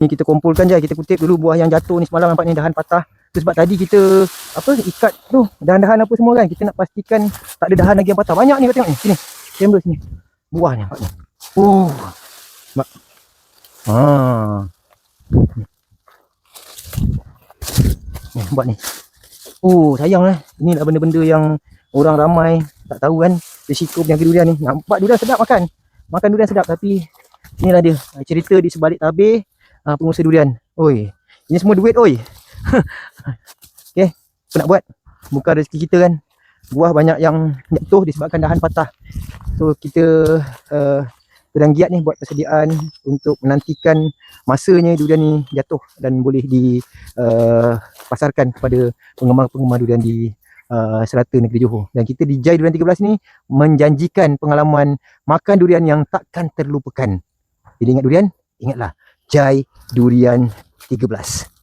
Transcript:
Ni kita kumpulkan je, kita kutip dulu buah yang jatuh ni semalam, nampak ni dahan patah. Tu sebab tadi kita ikat tu dahan-dahan apa semua kan. Kita nak pastikan tak ada dahan lagi yang patah. Banyak ni kau tengok ni. Sini. Kamera sini. Buah ni nampak ni. Nampak. Ni nampak ni. Sayanglah. Inilah benda-benda yang orang ramai tak tahu kan. Risiko penyakit durian ni. Nampak durian sedap makan. Makan durian sedap, tapi inilah dia cerita di sebalik tabir pengusaha durian. Ini semua duit Okay, apa nak buat? Bukan rezeki kita kan. Buah banyak yang jatuh disebabkan dahan patah. So kita sedang giat ni buat persediaan untuk menantikan masanya durian ni jatuh dan boleh dipasarkan kepada penggemar-penggemar durian di serata negeri Johor. Dan kita di Jai Durian 13 ni menjanjikan pengalaman makan durian yang takkan terlupakan. Jadi ingat durian, ingatlah Jai Durian 13.